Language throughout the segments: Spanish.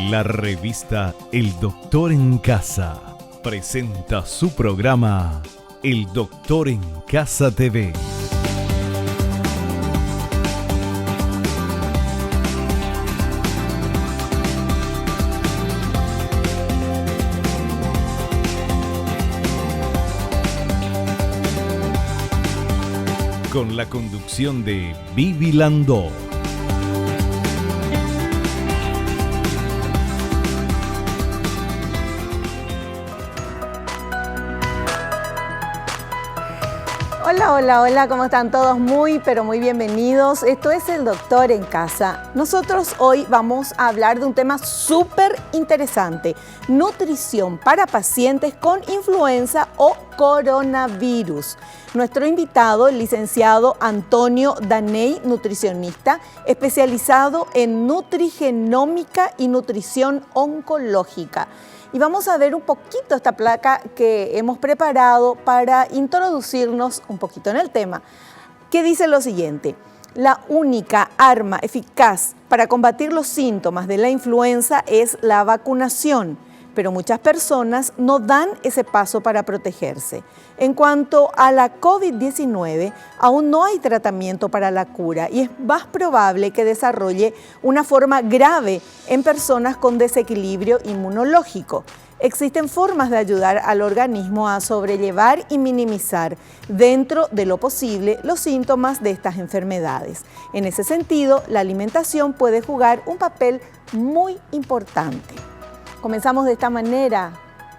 La revista El Doctor en Casa presenta su programa El Doctor en Casa TV. Con la conducción de Vivi Landó. Hola, ¿cómo están todos? Muy bienvenidos. Esto es El Doctor en Casa. Nosotros hoy vamos a hablar de un tema súper interesante: nutrición para pacientes con influenza o coronavirus. Nuestro invitado, el licenciado Antonio Daney, nutricionista, especializado en nutrigenómica y nutrición oncológica. Y vamos a ver un poquito esta placa que hemos preparado para introducirnos un poquito en el tema, que dice lo siguiente: la única arma eficaz para combatir los síntomas de la influenza es la vacunación, pero muchas personas no dan ese paso para protegerse. En cuanto a la COVID-19, aún no hay tratamiento para la cura y es más probable que desarrolle una forma grave en personas con desequilibrio inmunológico. Existen formas de ayudar al organismo a sobrellevar y minimizar, dentro de lo posible, los síntomas de estas enfermedades. En ese sentido, la alimentación puede jugar un papel muy importante. Comenzamos de esta manera,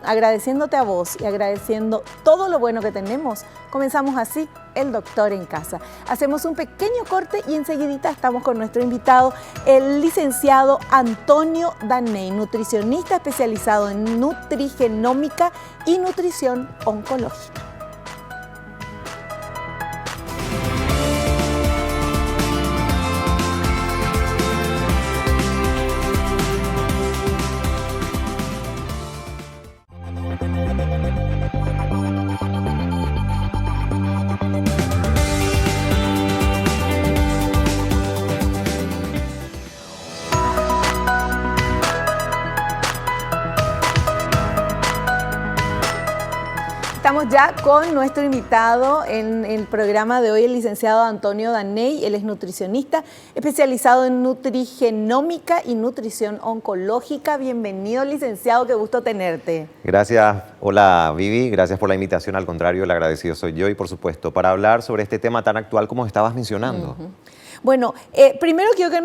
agradeciéndote a vos y agradeciendo todo lo bueno que tenemos. Comenzamos así El Doctor en Casa. Hacemos un pequeño corte y enseguidita estamos con nuestro invitado, el licenciado Antonio Daney, nutricionista especializado en nutrigenómica y nutrición oncológica. Estamos ya con nuestro invitado en el programa de hoy, el licenciado Antonio Daney. Él es nutricionista especializado en nutrigenómica y nutrición oncológica. Bienvenido, licenciado, qué gusto tenerte. Gracias, hola Vivi, gracias por la invitación. Al contrario, el agradecido soy yo y por supuesto para hablar sobre este tema tan actual como estabas mencionando. Bueno, primero quiero que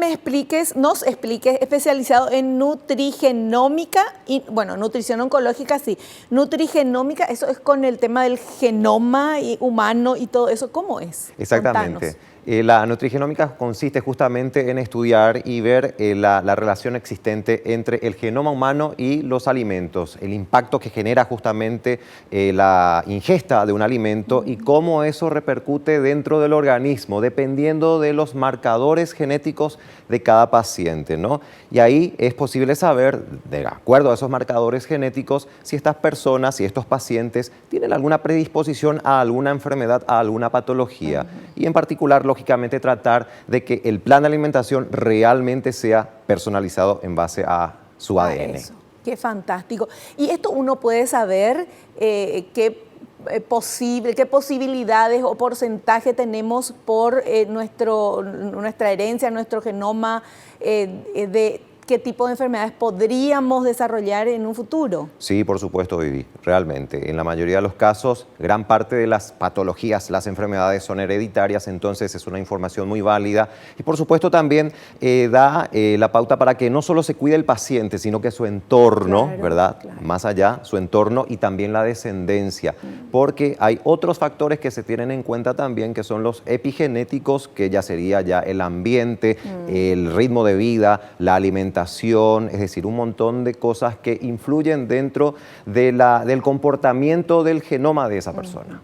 nos expliques, especializado en nutrigenómica y, bueno, nutrición oncológica, sí. Nutrigenómica, eso es con el tema del genoma humano y todo eso, ¿cómo es? Exactamente. Contanos. La nutrigenómica consiste justamente en estudiar y ver la relación existente entre el genoma humano y los alimentos, el impacto que genera justamente la ingesta de un alimento y cómo eso repercute dentro del organismo, dependiendo de los marcadores genéticos de cada paciente, ¿no? Y ahí es posible saber, de acuerdo a esos marcadores genéticos, si estas personas, si estos pacientes tienen alguna predisposición a alguna enfermedad, a alguna patología. Y en particular, lógicamente, tratar de que el plan de alimentación realmente sea personalizado en base a su ADN. Eso. Qué fantástico. Y esto uno puede saber qué posibilidades o porcentaje tenemos por nuestra herencia, nuestro genoma, de qué tipo de enfermedades podríamos desarrollar en un futuro. Sí, por supuesto, Vivi, realmente. En la mayoría de los casos, gran parte de las patologías, las enfermedades son hereditarias, entonces es una información muy válida. Y por supuesto también da la pauta para que no solo se cuide el paciente, sino que su entorno, claro, ¿verdad? Claro. Más allá, su entorno y también la descendencia. Porque hay otros factores que se tienen en cuenta también, que son los epigenéticos, que ya sería ya el ambiente, el ritmo de vida, la alimentación, es decir, un montón de cosas que influyen dentro de del comportamiento del genoma de esa persona.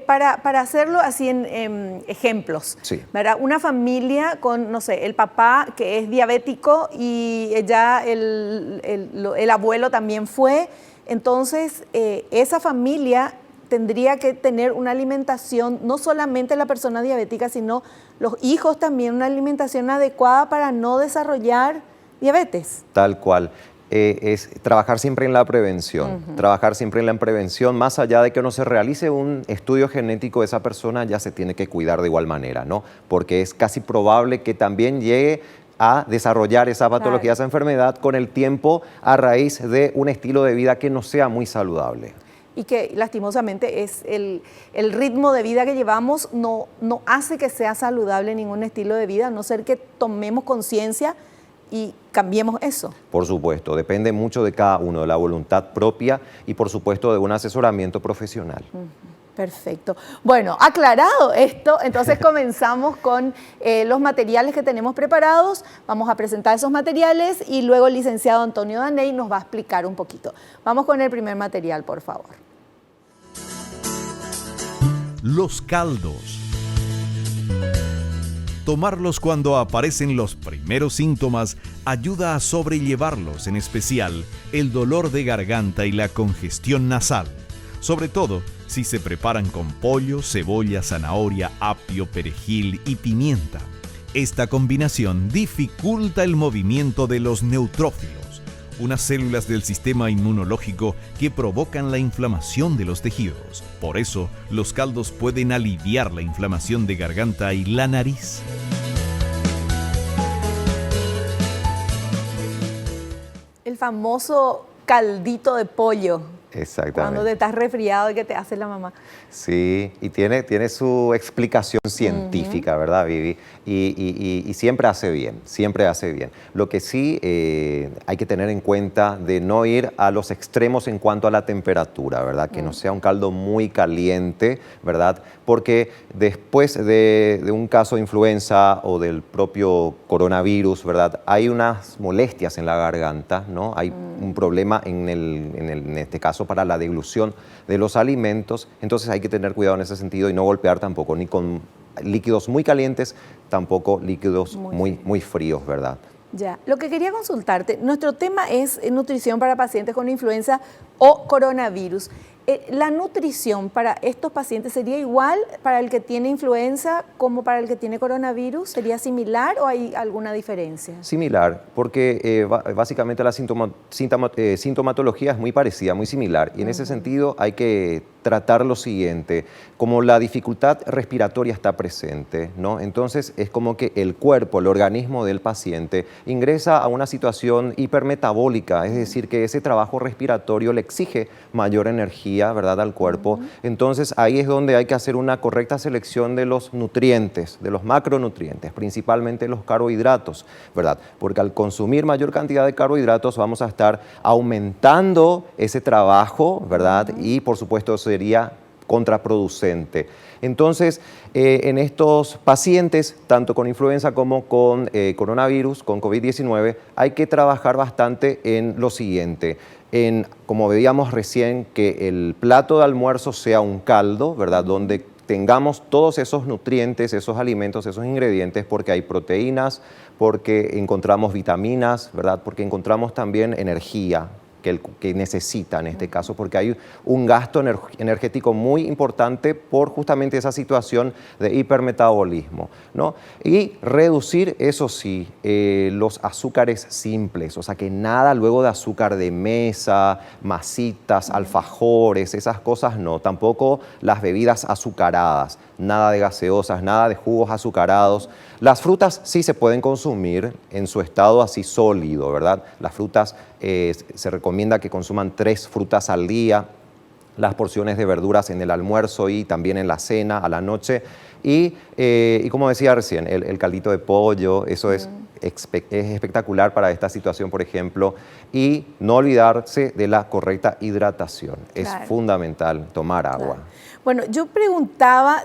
Para hacerlo así en ejemplos, sí, ¿verdad? Una familia con, no sé, el papá que es diabético y ya el abuelo también fue, entonces esa familia tendría que tener una alimentación, no solamente la persona diabética, sino los hijos también, una alimentación adecuada para no desarrollar diabetes. Tal cual. Es trabajar siempre en la prevención, trabajar siempre en la prevención, más allá de que no se realice un estudio genético, esa persona ya se tiene que cuidar de igual manera, ¿no? Porque es casi probable que también llegue a desarrollar esa patología, esa enfermedad con el tiempo a raíz de un estilo de vida que no sea muy saludable. Y que lastimosamente es el ritmo de vida que llevamos no hace que sea saludable ningún estilo de vida, a no ser que tomemos conciencia y cambiemos eso. Por supuesto, depende mucho de cada uno, de la voluntad propia y por supuesto de un asesoramiento profesional. Perfecto. Bueno, aclarado esto, entonces comenzamos con los materiales que tenemos preparados. Vamos a presentar esos materiales y luego el licenciado Antonio Daney nos va a explicar un poquito. Vamos con el primer material, por favor. Los caldos. Tomarlos cuando aparecen los primeros síntomas ayuda a sobrellevarlos, en especial el dolor de garganta y la congestión nasal, sobre todo si se preparan con pollo, cebolla, zanahoria, apio, perejil y pimienta. Esta combinación dificulta el movimiento de los neutrófilos, unas células del sistema inmunológico que provocan la inflamación de los tejidos. Por eso, los caldos pueden aliviar la inflamación de garganta y la nariz. El famoso caldito de pollo. Exactamente. Cuando te estás resfriado y que te hace la mamá. Sí, y tiene su explicación científica, ¿verdad, Vivi? Y siempre hace bien, siempre hace bien. Lo que sí hay que tener en cuenta de no ir a los extremos en cuanto a la temperatura, ¿verdad? Que no sea un caldo muy caliente, ¿verdad? Porque después de un caso de influenza o del propio coronavirus, ¿verdad? Hay unas molestias en la garganta, ¿no? Hay un problema en este caso para la deglución de los alimentos, entonces hay que tener cuidado en ese sentido y no golpear tampoco ni con líquidos muy calientes, tampoco líquidos muy fríos, ¿verdad? Ya, lo que quería consultarte, nuestro tema es nutrición para pacientes con influenza o coronavirus. ¿La nutrición para estos pacientes sería igual para el que tiene influenza como para el que tiene coronavirus? ¿Sería similar o hay alguna diferencia? Similar, porque básicamente la sintomatología es muy parecida, muy similar. Y en ese sentido hay que tratar lo siguiente, como la dificultad respiratoria está presente, ¿no? Entonces es como que el cuerpo, el organismo del paciente ingresa a una situación hipermetabólica, es decir, que ese trabajo respiratorio le exige mayor energía, ¿verdad?, al cuerpo. Entonces ahí es donde hay que hacer una correcta selección de los nutrientes, de los macronutrientes, principalmente los carbohidratos, ¿verdad? Porque al consumir mayor cantidad de carbohidratos vamos a estar aumentando ese trabajo, ¿verdad? Y por supuesto sería contraproducente. Entonces, en estos pacientes, tanto con influenza como con coronavirus, con COVID-19, hay que trabajar bastante en lo siguiente. Como veíamos recién, que el plato de almuerzo sea un caldo, ¿verdad? Donde tengamos todos esos nutrientes, esos alimentos, esos ingredientes, porque hay proteínas, porque encontramos vitaminas, ¿verdad? Porque encontramos también energía que necesita en este caso, porque hay un gasto energético muy importante por justamente esa situación de hipermetabolismo, ¿no? Y reducir, eso sí, los azúcares simples, o sea que nada luego de azúcar de mesa, masitas, alfajores, esas cosas no, tampoco las bebidas azucaradas, nada de gaseosas, nada de jugos azucarados. Las frutas sí se pueden consumir en su estado así sólido, ¿verdad? Las frutas se recomienda que consuman 3 frutas al día, las porciones de verduras en el almuerzo y también en la cena, a la noche. Y como decía recién, el caldito de pollo, eso es espectacular para esta situación, por ejemplo. Y no olvidarse de la correcta hidratación. Claro. Es fundamental tomar agua. Claro. Bueno,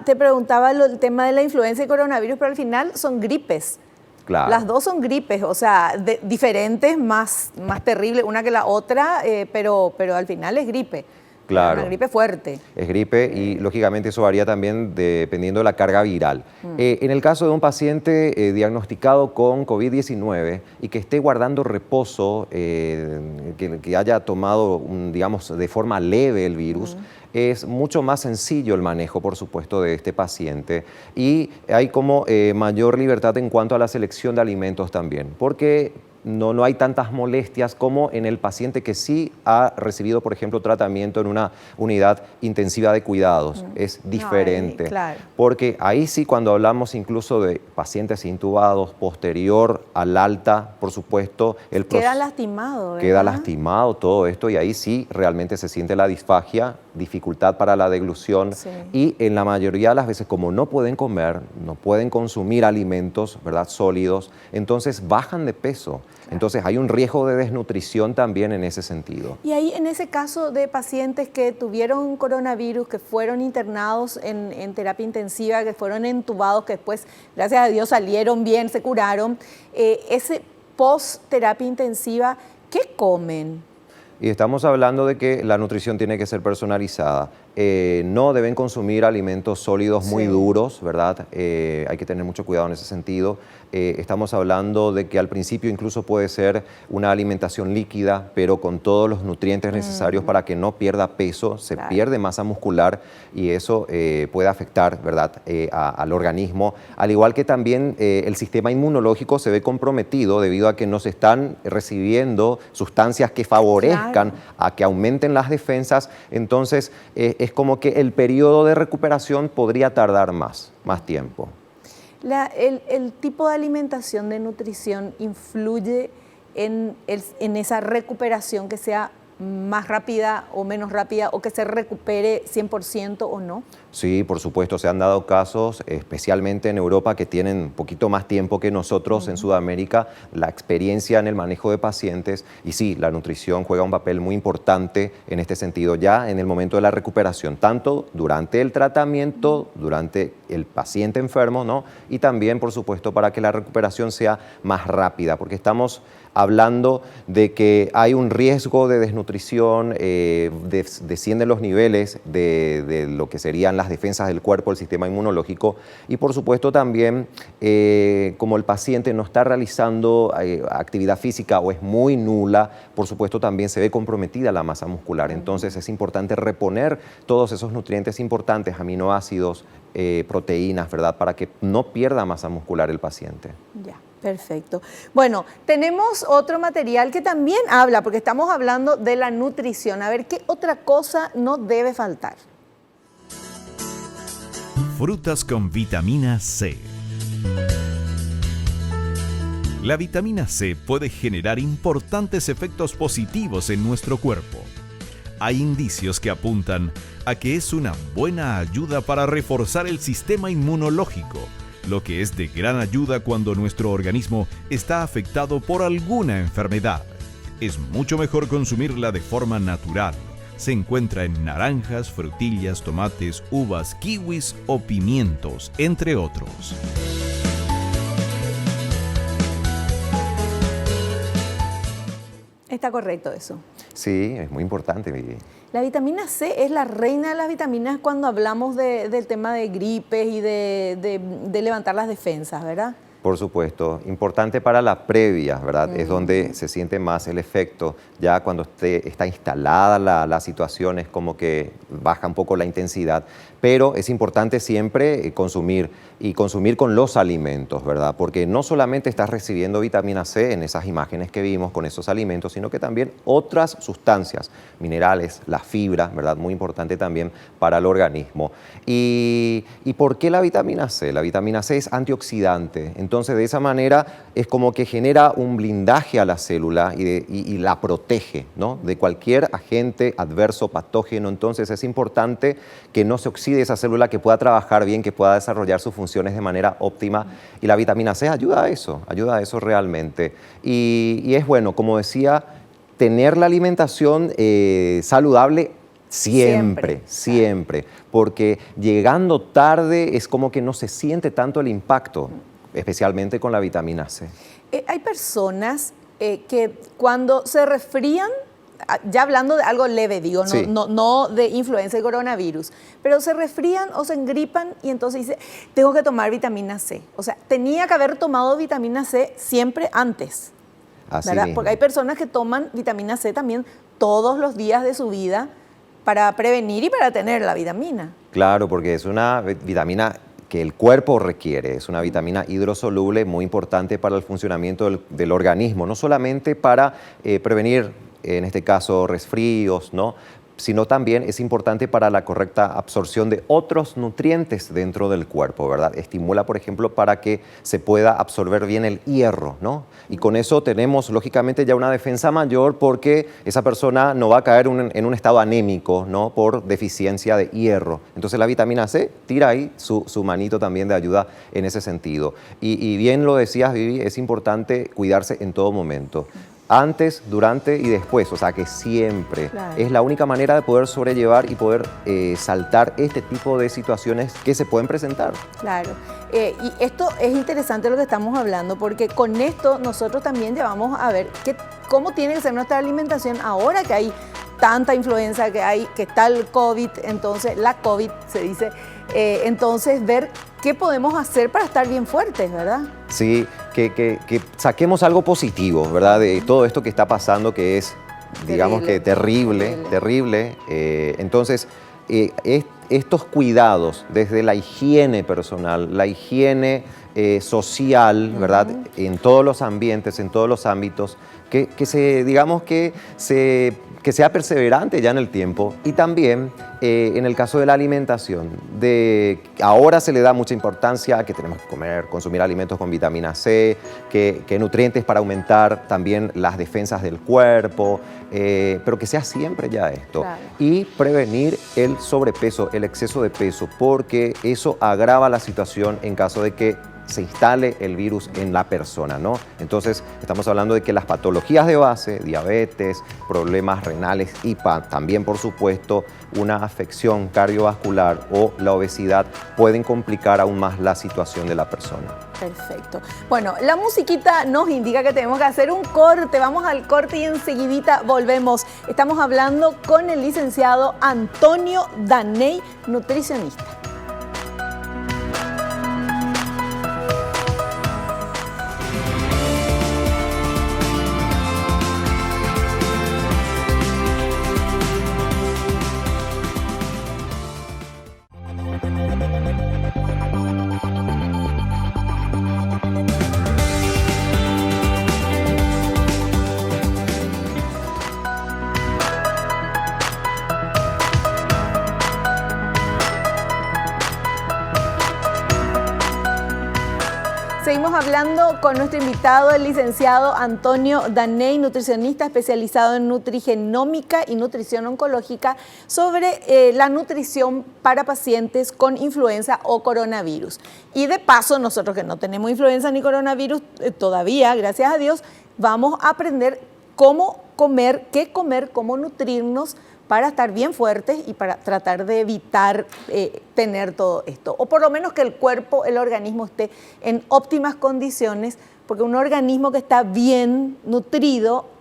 te preguntaba el tema de la influenza y coronavirus, pero al final son gripes. Claro. Las dos son gripes, o sea, diferentes, más terribles una que la otra, pero al final es gripe. Claro. Una gripe fuerte. Es gripe y lógicamente eso varía también dependiendo de la carga viral. En el caso de un paciente diagnosticado con COVID-19 y que esté guardando reposo, que haya tomado, digamos, de forma leve el virus, es mucho más sencillo el manejo, por supuesto, de este paciente y hay como mayor libertad en cuanto a la selección de alimentos también, porque no hay tantas molestias como en el paciente que sí ha recibido, por ejemplo, tratamiento en una unidad intensiva de cuidados. Es diferente. Ay, claro. Porque ahí sí, cuando hablamos incluso de pacientes intubados posterior al alta, por supuesto, queda lastimado, ¿verdad? Queda lastimado todo esto y ahí sí realmente se siente la disfagia, dificultad para la deglución. Sí. Y en la mayoría de las veces, como no pueden comer, no pueden consumir alimentos, ¿verdad?, sólidos, entonces bajan de peso. Entonces hay un riesgo de desnutrición también en ese sentido. Y ahí en ese caso de pacientes que tuvieron coronavirus, que fueron internados en terapia intensiva, que fueron entubados, que después, gracias a Dios, salieron bien, se curaron, ese post-terapia intensiva, ¿qué comen? Y estamos hablando de que la nutrición tiene que ser personalizada. No deben consumir alimentos sólidos muy duros, ¿verdad? Hay que tener mucho cuidado en ese sentido. Estamos hablando de que al principio incluso puede ser una alimentación líquida, pero con todos los nutrientes necesarios para que no pierda peso, se pierde masa muscular y eso puede afectar, ¿verdad?, al organismo. Al igual que también el sistema inmunológico se ve comprometido debido a que no se están recibiendo sustancias que favorezcan a que aumenten las defensas. Entonces, es como que el periodo de recuperación podría tardar más tiempo. El tipo de alimentación, de nutrición, influye en esa recuperación, que sea más rápida o menos rápida, o que se recupere 100% o no? Sí, por supuesto, se han dado casos, especialmente en Europa, que tienen un poquito más tiempo que nosotros en Sudamérica, la experiencia en el manejo de pacientes. Y sí, la nutrición juega un papel muy importante en este sentido, ya en el momento de la recuperación, tanto durante el tratamiento, durante el paciente enfermo, ¿no? Y también, por supuesto, para que la recuperación sea más rápida, porque estamos hablando de que hay un riesgo de desnutrición, descienden los niveles de lo que serían las defensas del cuerpo, el sistema inmunológico, y por supuesto también como el paciente no está realizando actividad física o es muy nula, por supuesto también se ve comprometida la masa muscular. Entonces es importante reponer todos esos nutrientes importantes, aminoácidos, proteínas, ¿verdad?, para que no pierda masa muscular el paciente. Ya. Perfecto. Bueno, tenemos otro material que también habla, porque estamos hablando de la nutrición. A ver, ¿qué otra cosa no debe faltar? Frutas con vitamina C. La vitamina C puede generar importantes efectos positivos en nuestro cuerpo. Hay indicios que apuntan a que es una buena ayuda para reforzar el sistema inmunológico, lo que es de gran ayuda cuando nuestro organismo está afectado por alguna enfermedad. Es mucho mejor consumirla de forma natural. Se encuentra en naranjas, frutillas, tomates, uvas, kiwis o pimientos, entre otros. Está correcto eso. Sí, es muy importante, Vivi. La vitamina C es la reina de las vitaminas cuando hablamos del tema de gripes y de levantar las defensas, ¿verdad? Por supuesto, importante para la previa, ¿verdad? Es donde se siente más el efecto. Ya cuando está instalada la situación es como que baja un poco la intensidad, pero es importante siempre consumir y consumir con los alimentos, ¿verdad? Porque no solamente estás recibiendo vitamina C en esas imágenes que vimos con esos alimentos, sino que también otras sustancias, minerales, la fibra, ¿verdad? Muy importante también para el organismo. ¿Y por qué la vitamina C? La vitamina C es antioxidante. Entonces, de esa manera es como que genera un blindaje a la célula y la protege, ¿no?, de cualquier agente adverso, patógeno. Entonces, es importante que no se oxide esa célula, que pueda trabajar bien, que pueda desarrollar sus funciones de manera óptima. Y la vitamina C ayuda a eso realmente. Y es bueno, como decía, tener la alimentación saludable siempre, porque llegando tarde es como que no se siente tanto el impacto, especialmente con la vitamina C. Hay personas que cuando se resfrían, ya hablando de algo leve, digo, Sí. no de influenza y coronavirus, pero se resfrían o se engripan y entonces dice, tengo que tomar vitamina C. O sea, tenía que haber tomado vitamina C siempre antes, Así ¿verdad? mismo. Porque hay personas que toman vitamina C también todos los días de su vida para prevenir y para tener la vitamina. Claro, porque es una vitamina que el cuerpo requiere. Es una vitamina hidrosoluble muy importante para el funcionamiento del organismo, no solamente para prevenir, en este caso, resfríos, ¿no?, sino también es importante para la correcta absorción de otros nutrientes dentro del cuerpo, ¿verdad? Estimula, por ejemplo, para que se pueda absorber bien el hierro, ¿no? Y con eso tenemos, lógicamente, ya una defensa mayor porque esa persona no va a caer en un estado anémico, ¿no?, por deficiencia de hierro. Entonces la vitamina C tira ahí su manito también de ayuda en ese sentido. Y bien lo decías, Vivi, es importante cuidarse en todo momento. Antes, durante y después, o sea que siempre. Claro. Es la única manera de poder sobrellevar y poder saltar este tipo de situaciones que se pueden presentar. Claro, y esto es interesante lo que estamos hablando, porque con esto nosotros también llevamos a ver cómo tiene que ser nuestra alimentación ahora que hay tanta influenza, que está el COVID, entonces la COVID se dice, entonces ver qué podemos hacer para estar bien fuertes, ¿verdad? Sí, que saquemos algo positivo, ¿verdad?, de todo esto que está pasando, que es, digamos que terrible. Entonces, estos cuidados desde la higiene personal, la higiene social, ¿verdad?, en todos los ambientes, en todos los ámbitos, que sea perseverante ya en el tiempo. Y también en el caso de la alimentación, ahora se le da mucha importancia a que tenemos que consumir alimentos con vitamina C, que nutrientes para aumentar también las defensas del cuerpo, pero que sea siempre ya esto. Claro. Y prevenir el sobrepeso, el exceso de peso, porque eso agrava la situación en caso de que se instale el virus en la persona, ¿no? Entonces, estamos hablando de que las patologías de base, diabetes, problemas renales y también, por supuesto, una afección cardiovascular o la obesidad pueden complicar aún más la situación de la persona. Perfecto. Bueno, la musiquita nos indica que tenemos que hacer un corte. Vamos al corte y enseguidita volvemos. Estamos hablando con el licenciado Antonio Daney, nutricionista. Seguimos hablando con nuestro invitado, el licenciado Antonio Daney, nutricionista especializado en nutrigenómica y nutrición oncológica, sobre la nutrición para pacientes con influenza o coronavirus. Y de paso, nosotros que no tenemos influenza ni coronavirus todavía, gracias a Dios, vamos a aprender cómo comer, qué comer, cómo nutrirnos para estar bien fuertes y para tratar de evitar tener todo esto. O por lo menos que el cuerpo, el organismo esté en óptimas condiciones, porque un organismo que está bien nutrido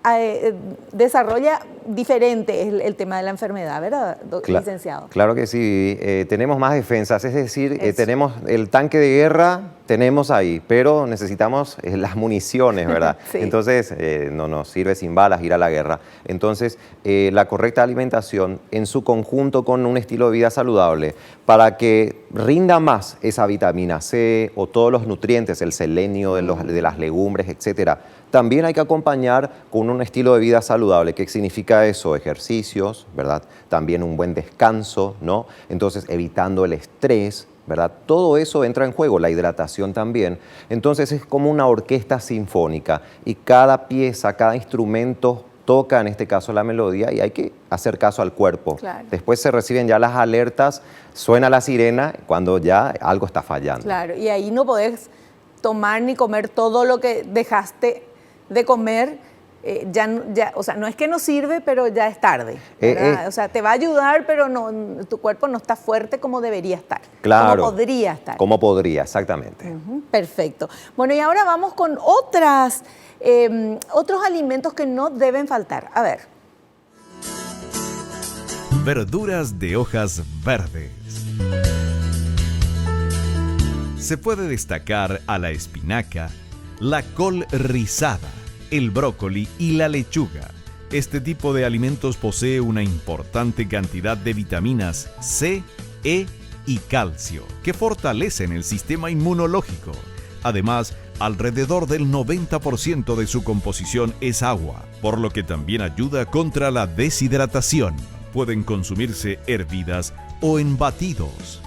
desarrolla diferente el tema de la enfermedad, ¿verdad, licenciado? Claro que sí, tenemos más defensas, es decir, tenemos el tanque de guerra, tenemos ahí, pero necesitamos las municiones, ¿verdad? Sí. Entonces, no nos sirve sin balas ir a la guerra. Entonces, la correcta alimentación en su conjunto con un estilo de vida saludable, para que rinda más esa vitamina C o todos los nutrientes, el selenio de las legumbres, etcétera. También hay que acompañar con un estilo de vida saludable. ¿Qué significa eso? Ejercicios, ¿verdad? También un buen descanso, ¿no? Entonces, evitando el estrés, ¿verdad? Todo eso entra en juego, la hidratación también. Entonces, es como una orquesta sinfónica y cada pieza, cada instrumento toca, en este caso, la melodía y hay que hacer caso al cuerpo. Claro. Después se reciben ya las alertas, suena la sirena cuando ya algo está fallando. Claro, y ahí no podés tomar ni comer todo lo que dejaste de comer, o sea, no es que no sirve, pero ya es tarde, o sea, te va a ayudar, pero no, tu cuerpo no está fuerte como debería estar. Claro. Como podría estar. Como podría, exactamente. Perfecto. Bueno, y ahora vamos con otros alimentos que no deben faltar. A ver. Verduras de hojas verdes. Se puede destacar a la espinaca, la col rizada, el brócoli y la lechuga. Este tipo de alimentos posee una importante cantidad de vitaminas C, E y calcio, que fortalecen el sistema inmunológico. Además, alrededor del 90% de su composición es agua, por lo que también ayuda contra la deshidratación. Pueden consumirse hervidas o en batidos.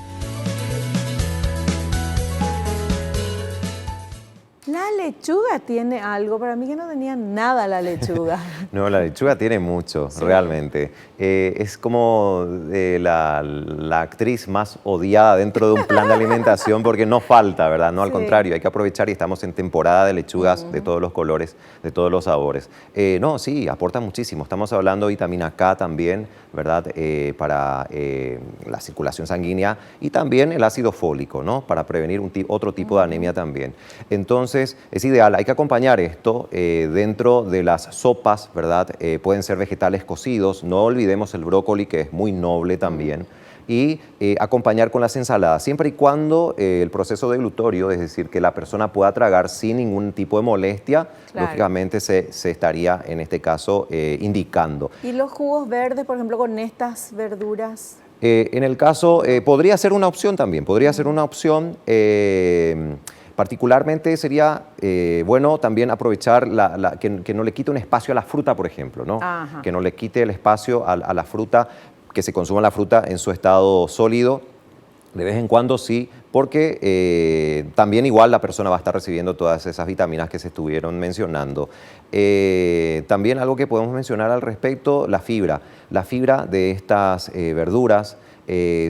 La lechuga tiene algo, para mí que no tenía nada la lechuga. No, la lechuga tiene mucho, sí, realmente. Es como la actriz más odiada dentro de un plan de alimentación porque no falta, ¿verdad? No, al contrario, hay que aprovechar y estamos en temporada de lechugas de todos los colores, de todos los sabores. No, sí, aporta muchísimo. Estamos hablando de vitamina K también, ¿verdad? Para la circulación sanguínea y también el ácido fólico, ¿no? Para prevenir otro tipo de anemia también. Entonces, es ideal, hay que acompañar esto dentro de las sopas, ¿verdad? Pueden ser vegetales cocidos, no olvidemos el brócoli, que es muy noble también, y acompañar con las ensaladas, siempre y cuando el proceso deglutorio, es decir, que la persona pueda tragar sin ningún tipo de molestia, claro, lógicamente se estaría en este caso indicando. ¿Y los jugos verdes, por ejemplo, con estas verduras? En el caso, podría ser una opción también, podría ser una opción. Particularmente sería bueno también aprovechar que no le quite un espacio a la fruta, por ejemplo, ¿no? Ajá. Que no le quite el espacio a la fruta, que se consuma la fruta en su estado sólido, de vez en cuando sí, porque también igual la persona va a estar recibiendo todas esas vitaminas que se estuvieron mencionando. También algo que podemos mencionar al respecto, la fibra. La fibra de estas verduras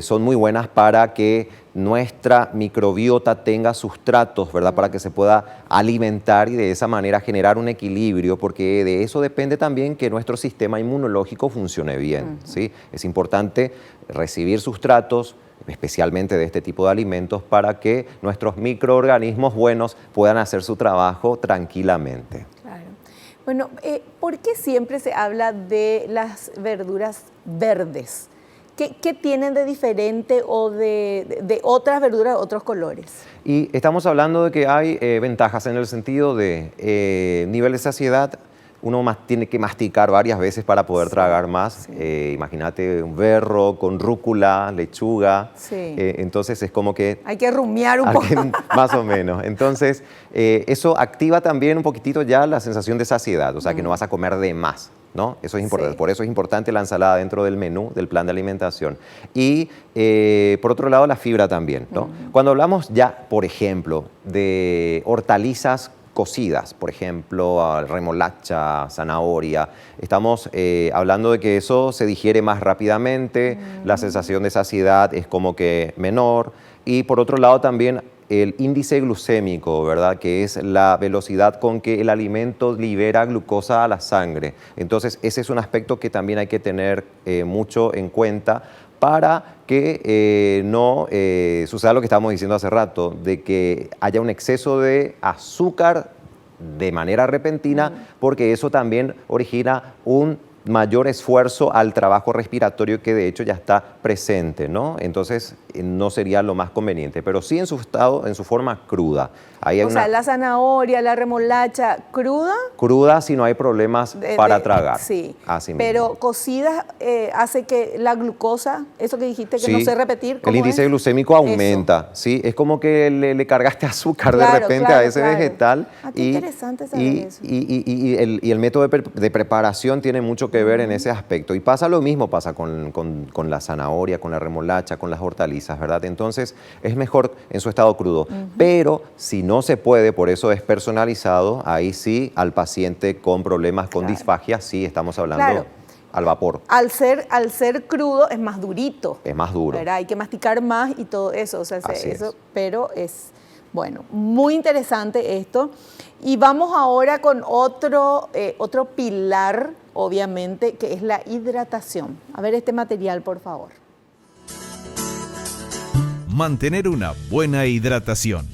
son muy buenas para que nuestra microbiota tenga sustratos, ¿verdad? Para que se pueda alimentar y de esa manera generar un equilibrio, porque de eso depende también que nuestro sistema inmunológico funcione bien, ¿sí? Es importante recibir sustratos, especialmente de este tipo de alimentos, para que nuestros microorganismos buenos puedan hacer su trabajo tranquilamente. Claro. Bueno, ¿por qué siempre se habla de las verduras verdes? ¿Qué tienen de diferente o de otras verduras de otros colores? Y estamos hablando de que hay ventajas en el sentido de nivel de saciedad. Uno tiene que masticar varias veces para poder tragar más. Sí. Imagínate un berro con rúcula, lechuga. Sí. Entonces es como que... Hay que rumiar un poco. Más o menos. Entonces eso activa también un poquitito ya la sensación de saciedad, o sea que no vas a comer de más, ¿no? Eso es importante. Sí. Por eso es importante la ensalada dentro del menú, del plan de alimentación. Y por otro lado la fibra también, ¿no? Cuando hablamos ya, por ejemplo, de hortalizas cocidas, por ejemplo, remolacha, zanahoria. Estamos hablando de que eso se digiere más rápidamente, la sensación de saciedad es como que menor, y por otro lado también el índice glucémico, ¿verdad? Que es la velocidad con que el alimento libera glucosa a la sangre. Entonces, ese es un aspecto que también hay que tener mucho en cuenta para que no suceda lo que estábamos diciendo hace rato, de que haya un exceso de azúcar de manera repentina, porque eso también origina un mayor esfuerzo al trabajo respiratorio que de hecho ya está presente, ¿no? Entonces no sería lo más conveniente, pero sí en su estado, en su forma cruda. O sea, la zanahoria, la remolacha, ¿cruda? Cruda si no hay problemas para tragar. Sí, así mismo. Pero cocida hace que la glucosa, eso que dijiste, que sí, no sé repetir. El índice glucémico aumenta, ¿sí? Es como que le cargaste azúcar de repente a ese vegetal. Qué interesante saber eso. Y el método de preparación tiene mucho que ver en ese aspecto. Y pasa lo mismo, pasa con la zanahoria, con la remolacha, con las hortalizas, ¿verdad? Entonces es mejor en su estado crudo. Pero si no se puede, por eso es personalizado, ahí sí al paciente con problemas con disfagia, sí estamos hablando al vapor. Al ser crudo es más durito. Es más duro. ¿Verdad? Hay que masticar más y todo eso. O sea, Así eso es. Pero es, bueno, muy interesante esto. Y vamos ahora con otro pilar, obviamente, que es la hidratación. A ver este material, por favor. Mantener una buena hidratación.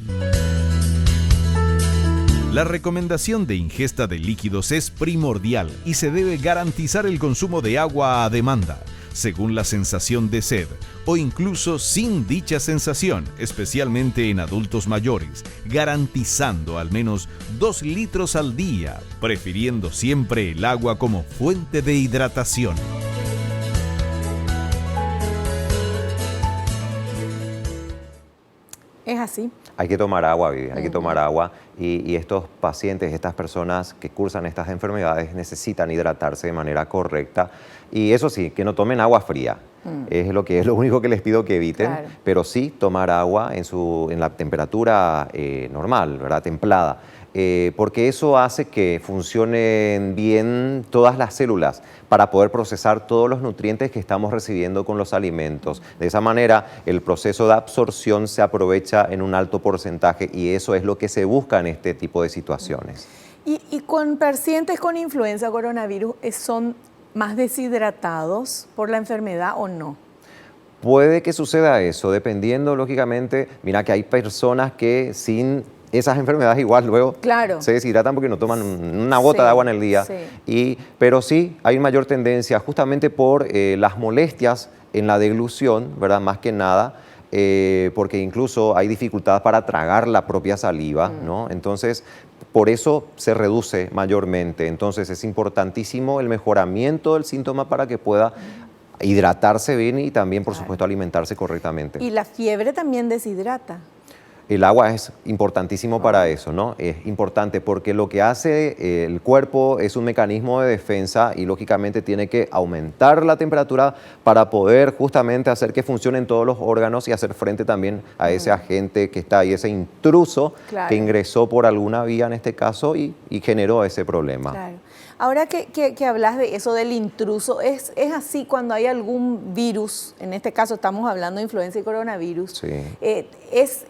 La recomendación de ingesta de líquidos es primordial y se debe garantizar el consumo de agua a demanda, según la sensación de sed, o incluso sin dicha sensación, especialmente en adultos mayores, garantizando al menos 2 litros al día, prefiriendo siempre el agua como fuente de hidratación. así. Hay que tomar agua, Vivi, hay que tomar agua. Y estos pacientes, estas personas que cursan estas enfermedades necesitan hidratarse de manera correcta. Y eso sí, que no tomen agua fría. Es lo único que les pido que eviten. Claro. Pero sí tomar agua en la temperatura normal, ¿verdad? Templada. Porque eso hace que funcionen bien todas las células para poder procesar todos los nutrientes que estamos recibiendo con los alimentos. De esa manera, el proceso de absorción se aprovecha en un alto porcentaje y eso es lo que se busca en este tipo de situaciones. ¿Y con pacientes con influenza coronavirus son más deshidratados por la enfermedad o no? Puede que suceda eso, dependiendo, lógicamente. Mira que hay personas que sin esas enfermedades igual luego se deshidratan porque no toman una gota de agua en el día. Pero sí hay mayor tendencia justamente por las molestias en la deglución, ¿verdad? Más que nada, porque incluso hay dificultad para tragar la propia saliva, ¿no? Entonces, por eso se reduce mayormente. Entonces, es importantísimo el mejoramiento del síntoma para que pueda hidratarse bien y también, por supuesto, alimentarse correctamente. ¿Y la fiebre también deshidrata? El agua es importantísimo para eso, ¿no? Es importante porque lo que hace el cuerpo es un mecanismo de defensa y lógicamente tiene que aumentar la temperatura para poder justamente hacer que funcionen todos los órganos y hacer frente también a ese agente que está ahí, ese intruso que ingresó por alguna vía en este caso y generó ese problema. Claro. Ahora que hablas de eso del intruso, ¿es así cuando hay algún virus? En este caso estamos hablando de influenza y coronavirus. Sí. Es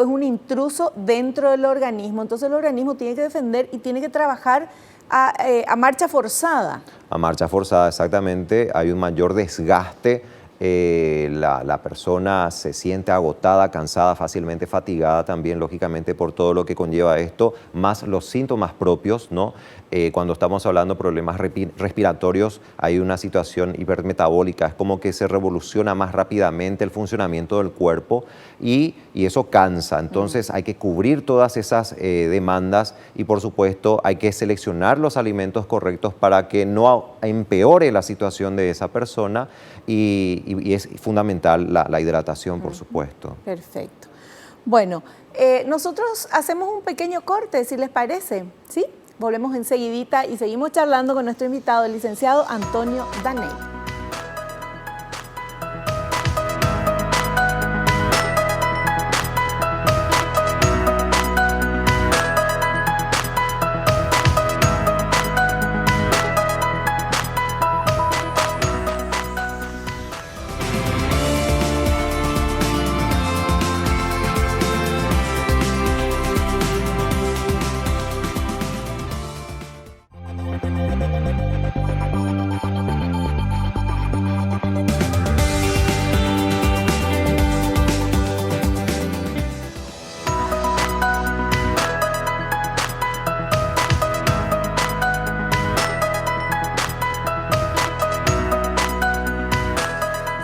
un intruso dentro del organismo, entonces el organismo tiene que defender y tiene que trabajar a marcha forzada. A marcha forzada, exactamente. Hay un mayor desgaste. La persona se siente agotada, cansada, fácilmente fatigada también, lógicamente, por todo lo que conlleva esto, más los síntomas propios, ¿no? Cuando estamos hablando de problemas respiratorios, hay una situación hipermetabólica, es como que se revoluciona más rápidamente el funcionamiento del cuerpo y eso cansa. Entonces hay que cubrir todas esas demandas y, por supuesto, hay que seleccionar los alimentos correctos para que no empeore la situación de esa persona y es fundamental la hidratación, por supuesto. Perfecto. Bueno, nosotros hacemos un pequeño corte, si les parece, ¿sí? Volvemos enseguidita y seguimos charlando con nuestro invitado, el licenciado Antonio Daney.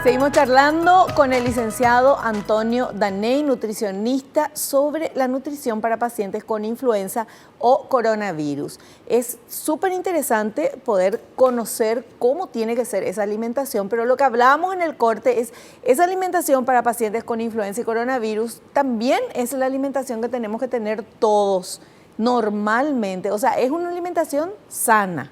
Seguimos charlando con el licenciado Antonio Daney, nutricionista, sobre la nutrición para pacientes con influenza o coronavirus. Es súper interesante poder conocer cómo tiene que ser esa alimentación, pero lo que hablábamos en el corte es esa alimentación para pacientes con influenza y coronavirus también es la alimentación que tenemos que tener todos normalmente. O sea, es una alimentación sana.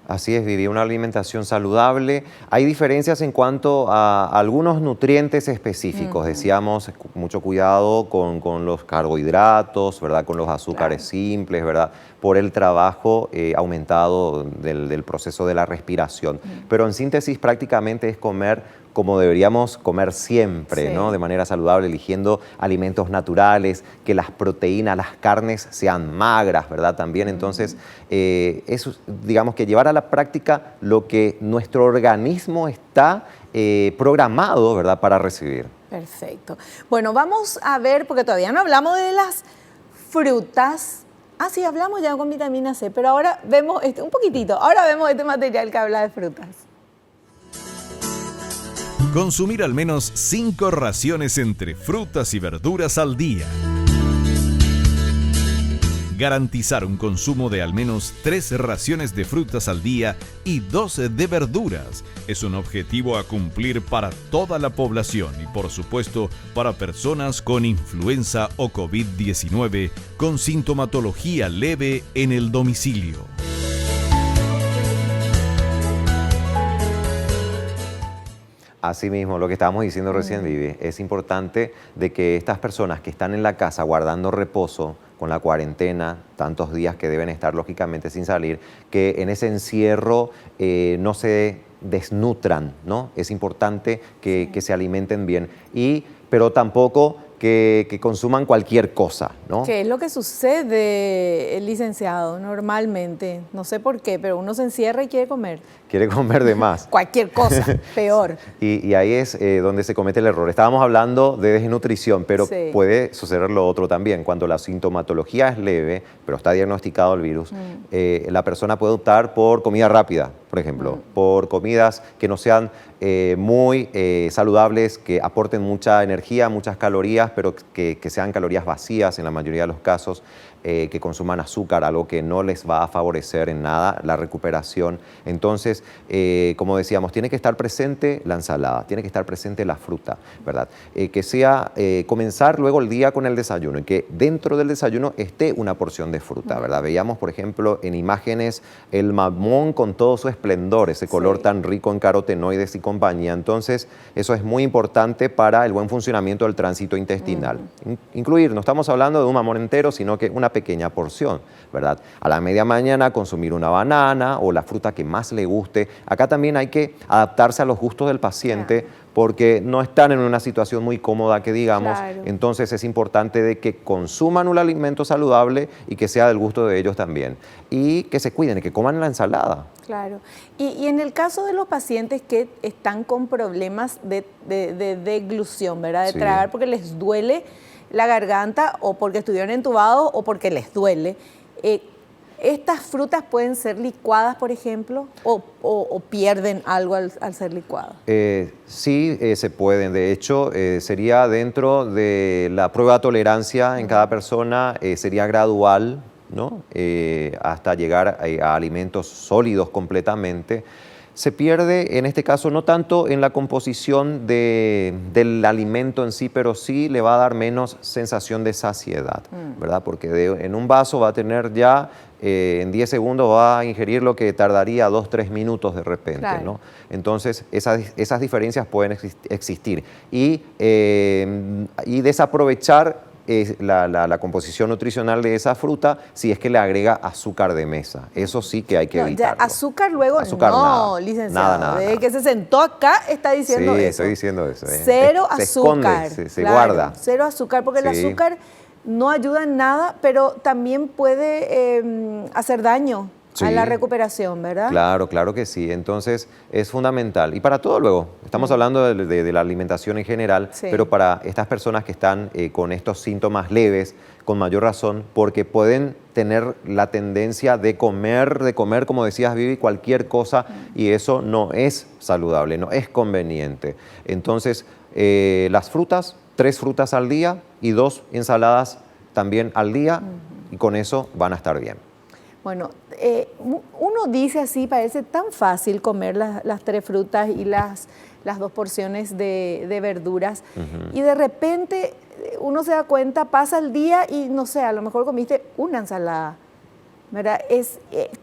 Así es, Vivi, una alimentación saludable. Hay diferencias en cuanto a algunos nutrientes específicos. Decíamos, mucho cuidado con los carbohidratos, ¿verdad? Con los azúcares simples, ¿verdad? Por el trabajo aumentado del proceso de la respiración. Pero en síntesis, prácticamente es comer como deberíamos comer siempre, ¿no? De manera saludable, eligiendo alimentos naturales, que las proteínas, las carnes sean magras, ¿verdad? También, entonces, es, digamos, que llevar a la práctica lo que nuestro organismo está programado, ¿verdad? Para recibir. Perfecto. Bueno, vamos a ver, porque todavía no hablamos de las frutas. Ah, sí, hablamos ya con vitamina C, pero ahora vemos, un poquitito, ahora vemos este material que habla de frutas. Consumir al menos 5 raciones entre frutas y verduras al día. Garantizar un consumo de al menos 3 raciones de frutas al día y 2 de verduras es un objetivo a cumplir para toda la población y, por supuesto, para personas con influenza o COVID-19 con sintomatología leve en el domicilio. Asimismo, lo que estábamos diciendo recién, Vivi, es importante de que estas personas que están en la casa guardando reposo con la cuarentena, tantos días que deben estar lógicamente sin salir, que en ese encierro no se desnutran, ¿no? Es importante que se alimenten bien, pero tampoco que consuman cualquier cosa, ¿no? ¿Qué es lo que sucede, licenciado, normalmente? No sé por qué, pero uno se encierra y quiere comer. Quiere comer de más. Cualquier cosa, peor. Y ahí es donde se comete el error. Estábamos hablando de desnutrición, pero Sí. puede suceder lo otro también. Cuando la sintomatología es leve, pero está diagnosticado el virus, la persona puede optar por comida rápida, por ejemplo, por comidas que no sean muy saludables, que aporten mucha energía, muchas calorías, pero que sean calorías vacías en la mayoría de los casos, que consuman azúcar, algo que no les va a favorecer en nada la recuperación. Entonces, como decíamos, tiene que estar presente la ensalada, tiene que estar presente la fruta, ¿verdad? Que sea comenzar luego el día con el desayuno y que dentro del desayuno esté una porción de fruta, ¿verdad? Veíamos, por ejemplo, en imágenes el mamón con todo su esplendor, ese color tan rico en carotenoides y compañía. Entonces, eso es muy importante para el buen funcionamiento del tránsito intestinal. Incluir, no estamos hablando de un mamón entero, sino que una pequeña porción, ¿verdad? A la media mañana consumir una banana o la fruta que más le guste. Acá también hay que adaptarse a los gustos del paciente porque no están en una situación muy cómoda que digamos. Entonces es importante de que consuman un alimento saludable y que sea del gusto de ellos también. Y que se cuiden, que coman la ensalada. Claro. Y en el caso de los pacientes que están con problemas de deglución, ¿verdad? De tragar porque les duele la garganta o porque estuvieron entubados o porque les duele, ¿estas frutas pueden ser licuadas, por ejemplo, o pierden algo al ser licuadas? Sí, se pueden. De hecho, sería dentro de la prueba de tolerancia en cada persona, sería gradual, ¿no? Hasta llegar a alimentos sólidos completamente. Se pierde, en este caso, no tanto en la composición del alimento en sí, pero sí le va a dar menos sensación de saciedad, ¿verdad? Porque en un vaso va a tener ya, en 10 segundos va a ingerir lo que tardaría 2-3 minutos de repente, ¿no? Entonces, esas diferencias pueden existir. Y desaprovechar la composición nutricional de esa fruta si es que le agrega azúcar de mesa. Eso sí que hay que evitarlo. Azúcar luego azúcar, no, nada, licenciado. nada. Desde que se sentó acá está diciendo eso. Sí, estoy diciendo eso. Cero se azúcar. Esconde, se guarda. Cero azúcar, porque el azúcar no ayuda en nada, pero también puede hacer daño a la recuperación, ¿verdad? Claro, claro que sí. Entonces, es fundamental. Y para todo luego, estamos hablando de la alimentación en general, pero para estas personas que están con estos síntomas leves, con mayor razón, porque pueden tener la tendencia de comer, como decías, Vivi, cualquier cosa, y eso no es saludable, no es conveniente. Entonces, las frutas, 3 frutas al día y 2 ensaladas también al día, y con eso van a estar bien. Bueno, uno dice así, parece tan fácil comer las 3 frutas y las 2 porciones de verduras, y de repente uno se da cuenta, pasa el día y no sé, a lo mejor comiste una ensalada, ¿verdad?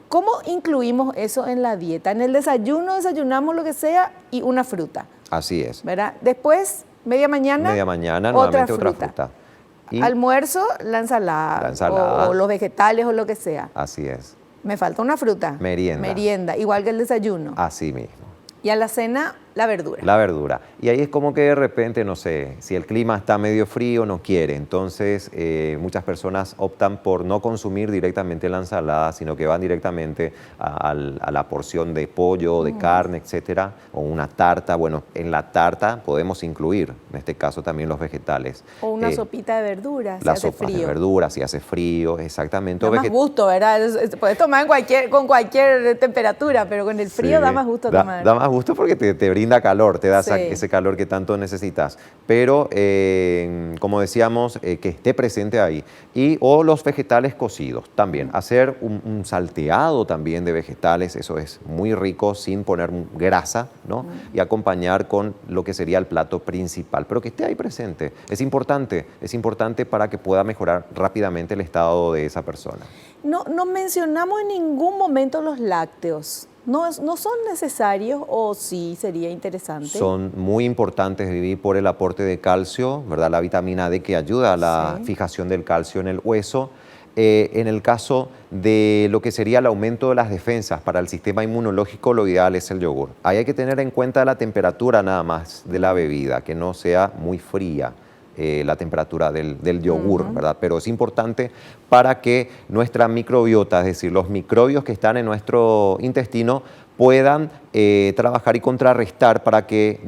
¿Cómo incluimos eso en la dieta? En el desayuno desayunamos lo que sea y una fruta. Así es. ¿Verdad? Después, media mañana nuevamente otra fruta. Y almuerzo, la ensalada. O los vegetales o lo que sea. Así es. Me falta una fruta. Merienda, igual que el desayuno. Así mismo. Y a la cena, la verdura. La verdura. Y ahí es como que de repente, no sé, si el clima está medio frío, no quiere. Entonces, muchas personas optan por no consumir directamente la ensalada, sino que van directamente a la porción de pollo, de carne, etcétera, o una tarta. Bueno, en la tarta podemos incluir, en este caso, también los vegetales. O una sopita de verduras, si hace frío. De verduras, si hace frío, exactamente. Da más gusto, ¿verdad? Puedes tomar con cualquier temperatura, pero con el frío da más gusto tomar. Da más gusto porque te brinda brinda calor, te da Sí. ese calor que tanto necesitas. Pero, como decíamos, que esté presente ahí. O los vegetales cocidos también. Hacer un salteado también de vegetales, eso es muy rico, sin poner grasa, ¿no? Y acompañar con lo que sería el plato principal. Pero que esté ahí presente. Es importante para que pueda mejorar rápidamente el estado de esa persona. No mencionamos en ningún momento los lácteos. ¿No son necesarios o sí sería interesante? Son muy importantes, Vivi, por el aporte de calcio, ¿verdad? La vitamina D que ayuda a la fijación del calcio en el hueso. En el caso de lo que sería el aumento de las defensas para el sistema inmunológico, lo ideal es el yogur. Ahí hay que tener en cuenta la temperatura nada más de la bebida, que no sea muy fría. La temperatura del yogur, ¿verdad? Pero es importante para que nuestra microbiota, es decir, los microbios que están en nuestro intestino, puedan trabajar y contrarrestar para que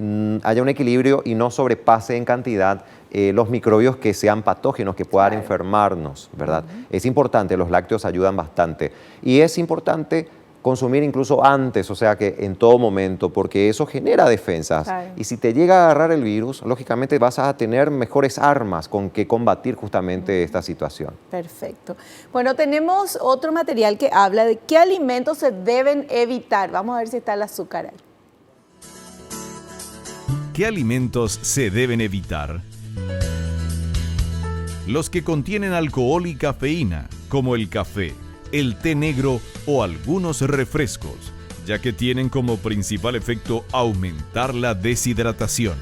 haya un equilibrio y no sobrepase en cantidad los microbios que sean patógenos, que puedan enfermarnos, ¿verdad? Es importante, los lácteos ayudan bastante. Y es importante consumir incluso antes, o sea que en todo momento, porque eso genera defensas. Claro. Y si te llega a agarrar el virus, lógicamente vas a tener mejores armas con que combatir justamente esta situación. Perfecto. Bueno, tenemos otro material que habla de qué alimentos se deben evitar. Vamos a ver si está el azúcar ahí. ¿Qué alimentos se deben evitar? Los que contienen alcohol y cafeína, como el café, el té negro o algunos refrescos, ya que tienen como principal efecto aumentar la deshidratación.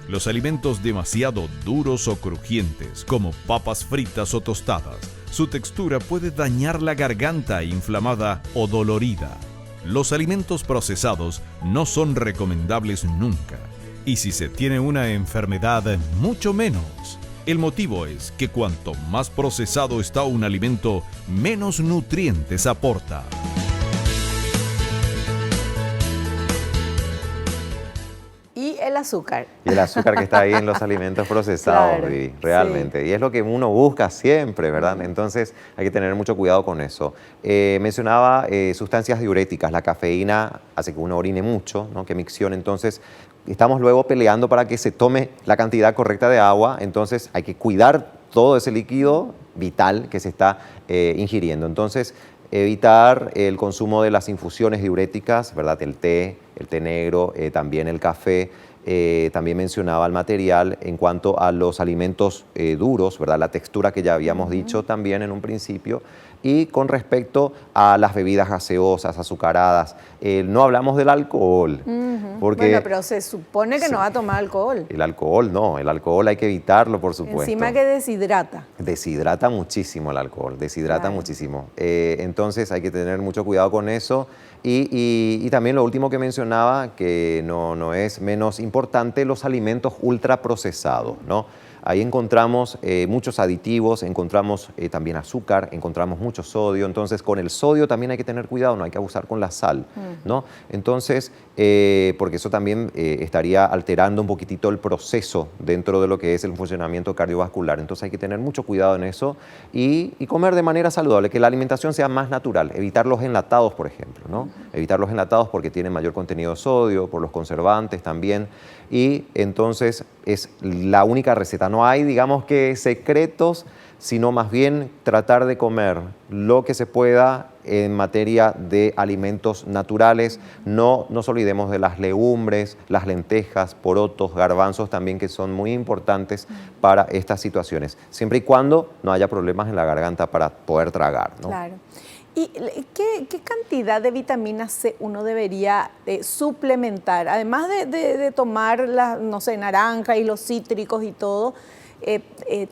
Los alimentos demasiado duros o crujientes, como papas fritas o tostadas, su textura puede dañar la garganta inflamada o dolorida. Los alimentos procesados no son recomendables nunca, y si se tiene una enfermedad, mucho menos. El motivo es que cuanto más procesado está un alimento, menos nutrientes aporta. Y el azúcar. Y el azúcar que está ahí en los alimentos procesados, Claro, Vivi, realmente. Y es lo que uno busca siempre, ¿verdad? Entonces hay que tener mucho cuidado con eso. Mencionaba sustancias diuréticas. La cafeína hace que uno orine mucho, ¿no? Que micción. Entonces estamos luego peleando para que se tome la cantidad correcta de agua. Entonces hay que cuidar todo ese líquido vital que se está ingiriendo. Entonces, evitar el consumo de las infusiones diuréticas, ¿verdad? El té negro, también el café. También mencionaba el material en cuanto a los alimentos duros, ¿verdad? La textura que ya habíamos dicho también en un principio. Y con respecto a las bebidas gaseosas, azucaradas, no hablamos del alcohol. Porque Bueno, pero se supone que no va a tomar alcohol. el alcohol no, el alcohol hay que evitarlo, por supuesto. Encima que deshidrata. Deshidrata muchísimo el alcohol, deshidrata Claro. muchísimo. Entonces hay que tener mucho cuidado con eso. Y también lo último que mencionaba, que no es menos importante, los alimentos ultraprocesados, ¿no? Ahí encontramos muchos aditivos, encontramos también azúcar, encontramos mucho sodio. Entonces, con el sodio también hay que tener cuidado, no hay que abusar con la sal, ¿no? Entonces, porque eso también estaría alterando un poquitito el proceso dentro de lo que es el funcionamiento cardiovascular. Entonces, hay que tener mucho cuidado en eso y comer de manera saludable, que la alimentación sea más natural. Evitar los enlatados, por ejemplo, ¿no? Evitar los enlatados porque tienen mayor contenido de sodio, por los conservantes también. Y entonces es la única receta. No hay, digamos que secretos, sino más bien tratar de comer lo que se pueda en materia de alimentos naturales. No nos olvidemos de las legumbres, las lentejas, porotos, garbanzos también, que son muy importantes para estas situaciones, siempre y cuando no haya problemas en la garganta para poder tragar, ¿no? Claro. ¿Y qué cantidad de vitamina C uno debería suplementar? Además de tomar no sé, naranja y los cítricos y todo,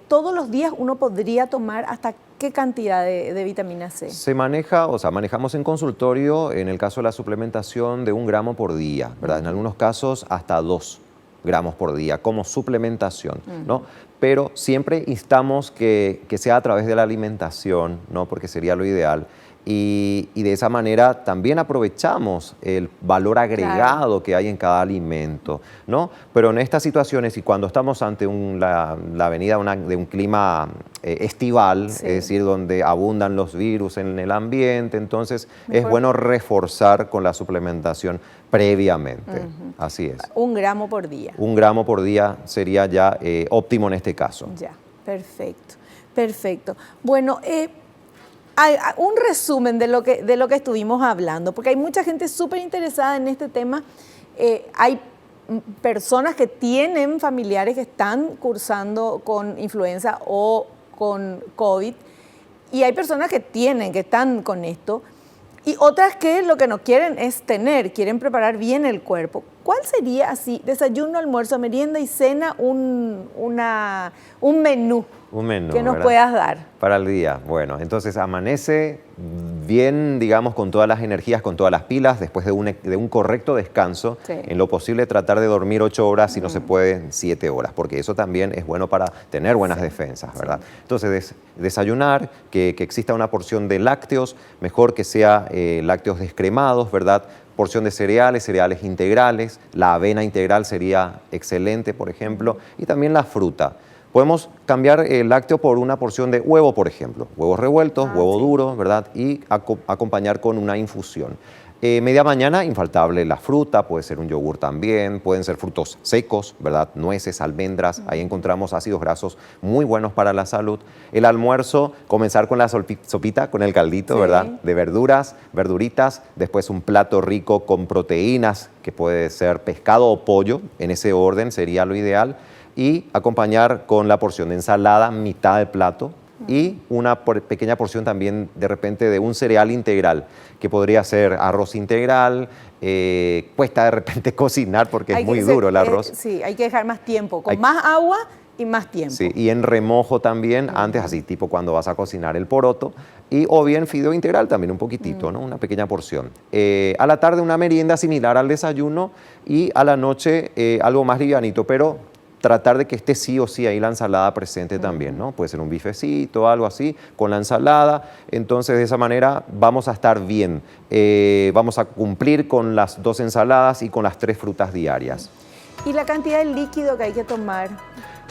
todos los días uno podría tomar hasta qué cantidad de vitamina C. Se maneja, o sea, manejamos en consultorio, en el caso de la suplementación, de 1 gramo por día, ¿verdad? En algunos casos hasta 2 gramos por día como suplementación, ¿no? Pero siempre instamos que sea a través de la alimentación, ¿no? Porque sería lo ideal. y de esa manera también aprovechamos el valor agregado que hay en cada alimento, ¿no? Pero en estas situaciones y cuando estamos ante la venida de un clima estival, es decir, donde abundan los virus en el ambiente, entonces es bueno reforzar con la suplementación previamente. Así es. 1 gramo por día. 1 gramo por día sería ya óptimo en este caso. Ya, perfecto, perfecto. Bueno, hay un resumen de lo que estuvimos hablando, porque hay mucha gente súper interesada en este tema. Hay personas que tienen familiares que están cursando con influenza o con COVID, y hay personas que están con esto, y otras que lo que no quieren es quieren preparar bien el cuerpo. ¿Cuál sería así, desayuno, almuerzo, merienda y cena, un menú? Un menú, que nos ¿verdad? puedas dar. Para el día. Bueno, entonces amanece bien, digamos, con todas las energías, con todas las pilas, después de un correcto descanso. En lo posible tratar de dormir 8 horas, si no se puede 7 horas, porque eso también es bueno para tener buenas defensas, ¿verdad? Entonces, desayunar, que exista una porción de lácteos, mejor que sea lácteos descremados, ¿verdad? Porción de cereales integrales, la avena integral sería excelente, por ejemplo, y también la fruta. Podemos cambiar el lácteo por una porción de huevo, por ejemplo, huevos revueltos, huevo duro, ¿verdad? Y acompañar con una infusión. Media mañana, infaltable la fruta, puede ser un yogur también, pueden ser frutos secos, ¿verdad? Nueces, almendras, ahí encontramos ácidos grasos muy buenos para la salud. El almuerzo, comenzar con la sopita, con el caldito, ¿verdad? De verduras, verduritas, después un plato rico con proteínas, que puede ser pescado o pollo, en ese orden sería lo ideal, y acompañar con la porción de ensalada, mitad del plato, y una pequeña porción también de repente de un cereal integral, que podría ser arroz integral. Cuesta de repente cocinar porque es muy duro el arroz. Sí, hay que dejar más tiempo, con más agua y más tiempo. Sí, y en remojo también, antes así tipo cuando vas a cocinar el poroto, o bien fideo integral también un poquitito, ¿no? Una pequeña porción. A la tarde una merienda similar al desayuno, y a la noche algo más livianito, pero tratar de que esté sí o sí ahí la ensalada presente también, ¿no? Puede ser un bifecito, algo así, con la ensalada. Entonces, de esa manera vamos a estar bien. Vamos a cumplir con las 2 ensaladas y con las 3 frutas diarias. ¿Y la cantidad de líquido que hay que tomar?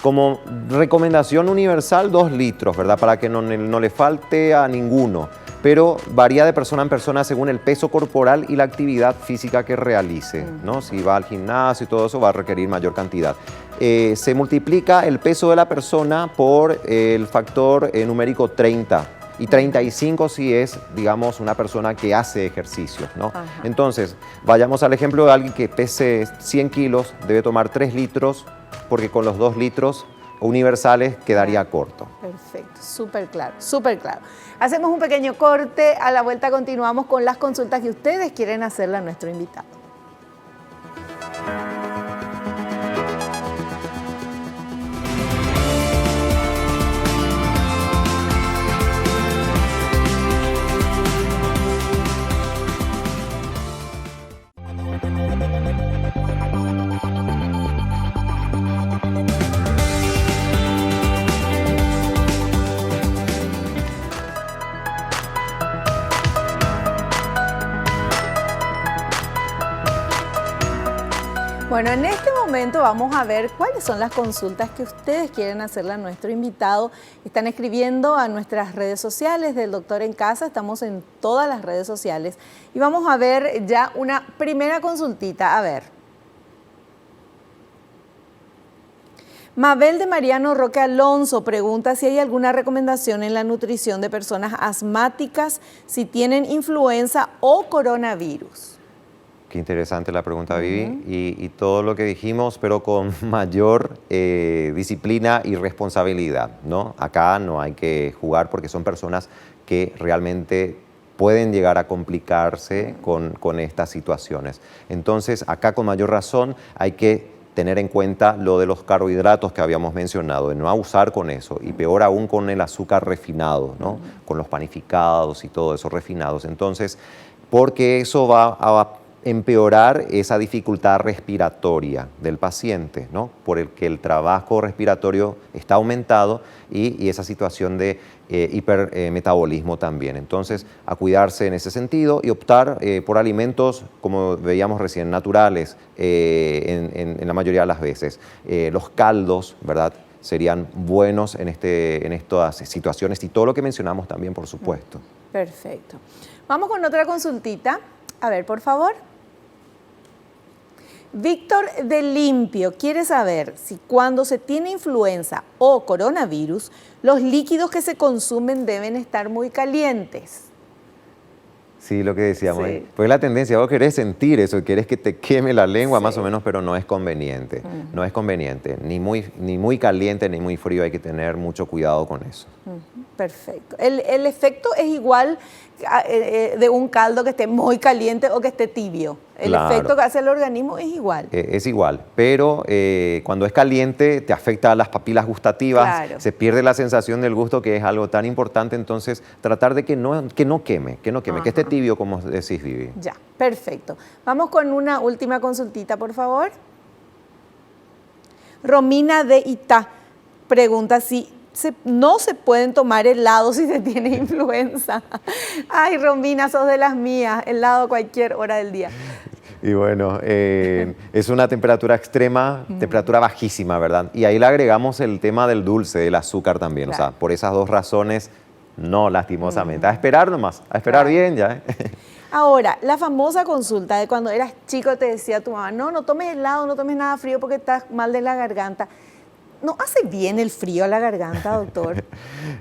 Como recomendación universal, 2 litros, ¿verdad? Para que no le falte a ninguno. Pero varía de persona en persona según el peso corporal y la actividad física que realice, ¿no? Si va al gimnasio y todo eso, va a requerir mayor cantidad. Se multiplica el peso de la persona por el factor numérico 30, y 35 si es, digamos, una persona que hace ejercicios, ¿no? Entonces, vayamos al ejemplo de alguien que pese 100 kilos, debe tomar 3 litros, porque con los 2 litros universales quedaría corto. Perfecto, súper claro, súper claro. Hacemos un pequeño corte, a la vuelta continuamos con las consultas que ustedes quieren hacerle a nuestro invitado. Bueno, en este momento vamos a ver cuáles son las consultas que ustedes quieren hacerle a nuestro invitado. Están escribiendo a nuestras redes sociales del Doctor en Casa, estamos en todas las redes sociales. Y vamos a ver ya una primera consultita, a ver. Mabel de Mariano Roque Alonso pregunta si hay alguna recomendación en la nutrición de personas asmáticas si tienen influenza o coronavirus. Qué interesante la pregunta, Vivi, y todo lo que dijimos, pero con mayor disciplina y responsabilidad, ¿no? Acá no hay que jugar porque son personas que realmente pueden llegar a complicarse con estas situaciones. Entonces, acá con mayor razón hay que tener en cuenta lo de los carbohidratos que habíamos mencionado, de no abusar con eso, y peor aún con el azúcar refinado, ¿no? Con los panificados y todo eso refinados. Entonces, porque eso va a empeorar esa dificultad respiratoria del paciente, ¿no? Por el que el trabajo respiratorio está aumentado y esa situación de hipermetabolismo también. Entonces, a cuidarse en ese sentido y optar por alimentos, como veíamos recién, naturales en la mayoría de las veces. Los caldos, ¿verdad?, serían buenos en estas situaciones y todo lo que mencionamos también, por supuesto. Perfecto. Vamos con otra consultita. A ver, por favor. Víctor de Limpio quiere saber si cuando se tiene influenza o coronavirus, los líquidos que se consumen deben estar muy calientes. Sí, lo que decíamos. Sí. Pues la tendencia, vos querés sentir eso, querés que te queme la lengua, sí, más o menos, pero no es conveniente. No es conveniente, ni muy caliente ni muy frío, hay que tener mucho cuidado con eso. Perfecto. ¿El efecto es igual de un caldo que esté muy caliente o que esté tibio? El Claro. efecto que hace el organismo es igual. Es igual, pero cuando es caliente te afecta a las papilas gustativas, Claro. se pierde la sensación del gusto, que es algo tan importante. Entonces tratar de que no queme, que esté tibio, como decís, Vivi. Ya, perfecto. Vamos con una última consultita, por favor. Romina de Itá pregunta si no se pueden tomar helado si se tiene influenza. Ay, Romina, sos de las mías, helado a cualquier hora del día. Y bueno, es una temperatura extrema, temperatura bajísima, ¿verdad? Y ahí le agregamos el tema del dulce, del azúcar también. Claro. O sea, por esas dos razones, no, lastimosamente. A esperar nomás, a esperar bien ya. Ahora, la famosa consulta de cuando eras chico te decía tu mamá, no tomes helado, no tomes nada frío porque estás mal de la garganta. ¿No hace bien el frío a la garganta, doctor?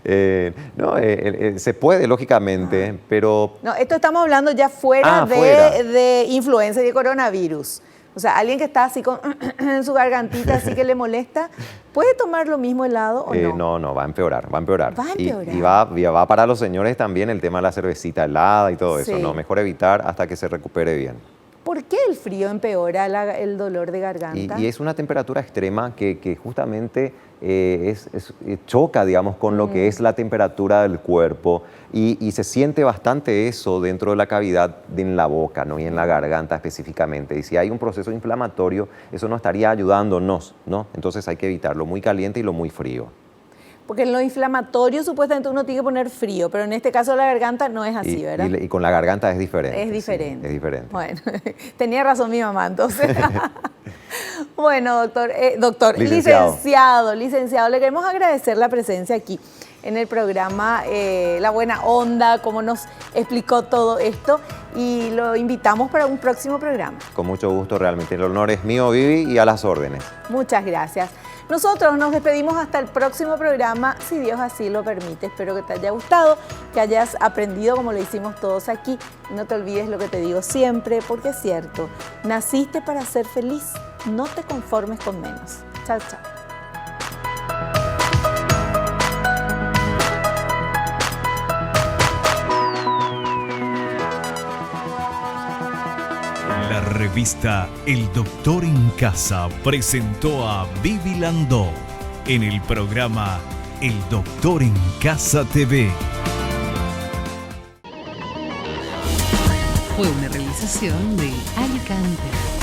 Se puede, lógicamente, pero... No, esto estamos hablando ya fuera de influenza y de coronavirus. O sea, alguien que está así con en su gargantita, así que le molesta, ¿puede tomar lo mismo helado o no? No, va a empeorar, va a empeorar. Va a empeorar. Y va para los señores también el tema de la cervecita helada y todo eso, Sí. ¿no? Mejor evitar hasta que se recupere bien. ¿Por qué el frío empeora el dolor de garganta? Y es una temperatura extrema que justamente choca, digamos, con lo que es la temperatura del cuerpo y se siente bastante eso dentro de la cavidad en la boca, ¿no? Y en la garganta específicamente. Y si hay un proceso inflamatorio, eso no estaría ayudándonos, ¿no? Entonces hay que evitar lo muy caliente y lo muy frío. Porque en lo inflamatorio supuestamente uno tiene que poner frío, pero en este caso la garganta no es así, ¿verdad? Y con la garganta es diferente. Es diferente. Sí, es diferente. Bueno, tenía razón mi mamá entonces. Bueno, licenciado, le queremos agradecer la presencia aquí en el programa, la buena onda, cómo nos explicó todo esto y lo invitamos para un próximo programa. Con mucho gusto, realmente. El honor es mío, Vivi, y a las órdenes. Muchas gracias. Nosotros nos despedimos hasta el próximo programa, si Dios así lo permite. Espero que te haya gustado, que hayas aprendido como lo hicimos todos aquí. No te olvides lo que te digo siempre, porque es cierto, naciste para ser feliz, no te conformes con menos. Chao, chao. La revista El Doctor en Casa presentó a Vivi Landó en el programa El Doctor en Casa TV. Fue una realización de Alicante.